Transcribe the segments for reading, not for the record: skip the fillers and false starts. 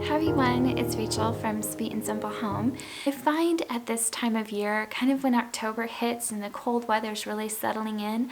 Hi everyone, it's Rachel from Sweet and Simple Home. I find at this time of year, kind of when October hits and the cold weather's really settling in,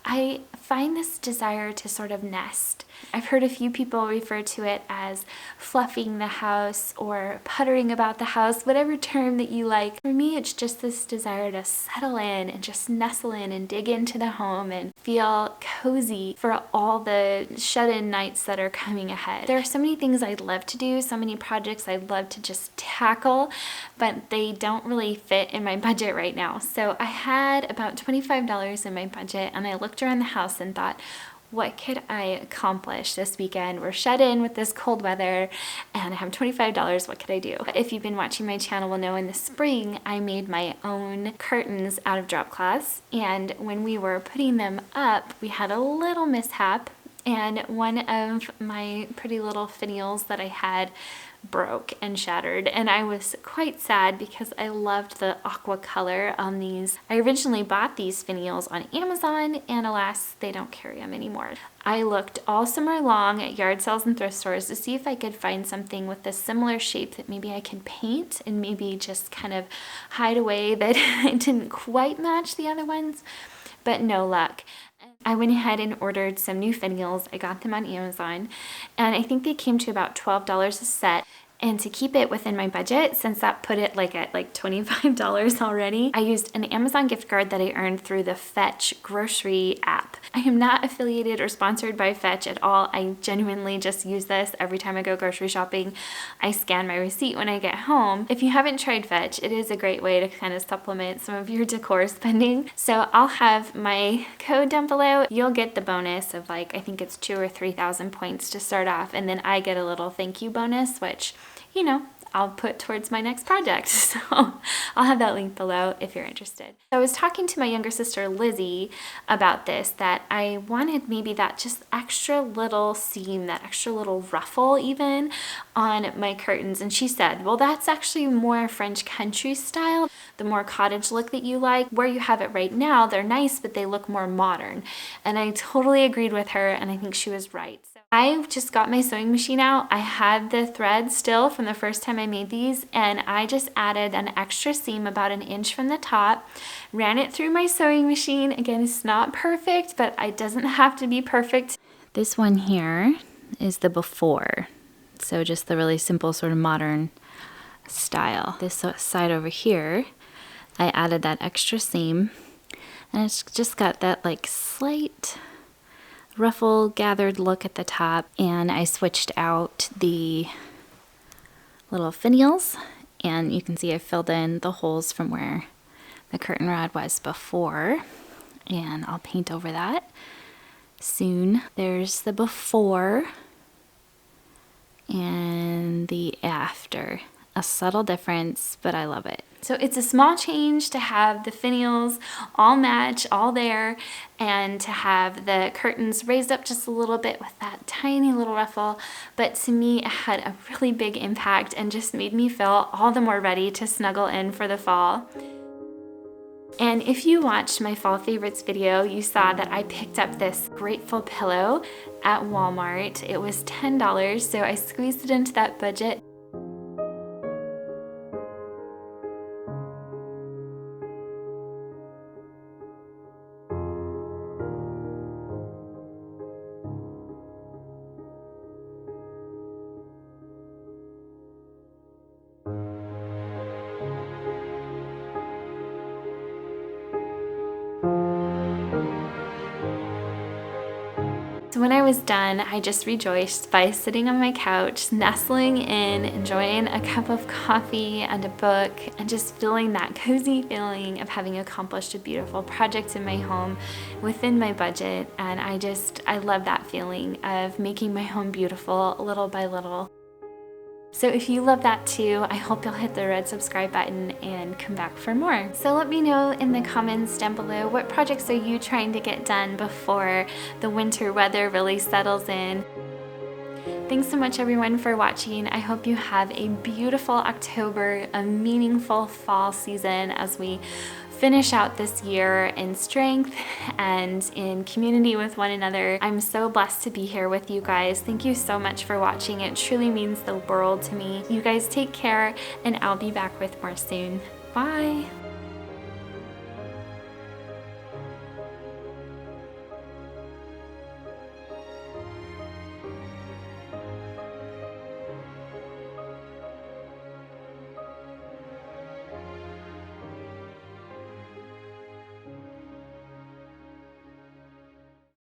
I find this desire to sort of nest. I've heard a few people refer to it as fluffing the house or puttering about the house, whatever term that you like. For me, it's just this desire to settle in and just nestle in and dig into the home and feel cozy for all the shut-in nights that are coming ahead. There are so many things I'd love to do, so many projects I'd love to just tackle, but they don't really fit in my budget right now. So I had about $25 in my budget and I looked around the house and thought, what could I accomplish this weekend? We're shut in with this cold weather and I have $25. What could I do? If you've been watching my channel will know in the spring I made my own curtains out of drop cloths, and when we were putting them up we had a little mishap and one of my pretty little finials that I had broke and shattered, and I was quite sad because I loved the aqua color on these. I originally bought these finials on Amazon and alas, they don't carry them anymore. I looked all summer long at yard sales and thrift stores to see if I could find something with a similar shape that maybe I can paint and maybe just kind of hide away that it didn't quite match the other ones, but no luck. I went ahead and ordered some new finials. I got them on Amazon and I think they came to about $12 a set. And to keep it within my budget, since that put it at $25 already, I used an Amazon gift card that I earned through the Fetch grocery app. I am not affiliated or sponsored by Fetch at all. I genuinely just use this every time I go grocery shopping. I scan my receipt when I get home. If you haven't tried Fetch, it is a great way to kind of supplement some of your decor spending. So I'll have my code down below. You'll get the bonus of I think it's 2,000 or 3,000 points to start off, and then I get a little thank you bonus, which I'll put towards my next project. So I'll have that link below if you're interested. I was talking to my younger sister Lizzie about this, that I wanted maybe that just extra little seam, that extra little ruffle even on my curtains. And she said, well, that's actually more French country style, the more cottage look that you like. Where you have it right now, they're nice, but they look more modern. And I totally agreed with her, and I think she was right. I just got my sewing machine out. I had the thread still from the first time I made these, and I just added an extra seam about 1 inch from the top, ran it through my sewing machine. Again, it's not perfect, but it doesn't have to be perfect. This one here is the before. So just the really simple sort of modern style. This side over here, I added that extra seam, and it's just got that slight ruffle gathered look at the top, and I switched out the little finials, and you can see I filled in the holes from where the curtain rod was before, and I'll paint over that soon. There's the before and the after. A subtle difference, but I love it. So it's a small change to have the finials all match, all there, and to have the curtains raised up just a little bit with that tiny little ruffle. But to me, it had a really big impact and just made me feel all the more ready to snuggle in for the fall. And if you watched my fall favorites video, you saw that I picked up this grateful pillow at Walmart. It was $10, so I squeezed it into that budget. So when I was done, I just rejoiced by sitting on my couch, nestling in, enjoying a cup of coffee and a book, and just feeling that cozy feeling of having accomplished a beautiful project in my home within my budget. And I love that feeling of making my home beautiful little by little. So if you love that too, I hope you'll hit the red subscribe button and come back for more. So let me know in the comments down below, what projects are you trying to get done before the winter weather really settles in? Thanks so much everyone for watching. I hope you have a beautiful October, a meaningful fall season as we finish out this year in strength and in community with one another. I'm so blessed to be here with you guys. Thank you so much for watching. It truly means the world to me. You guys take care, and I'll be back with more soon. Bye.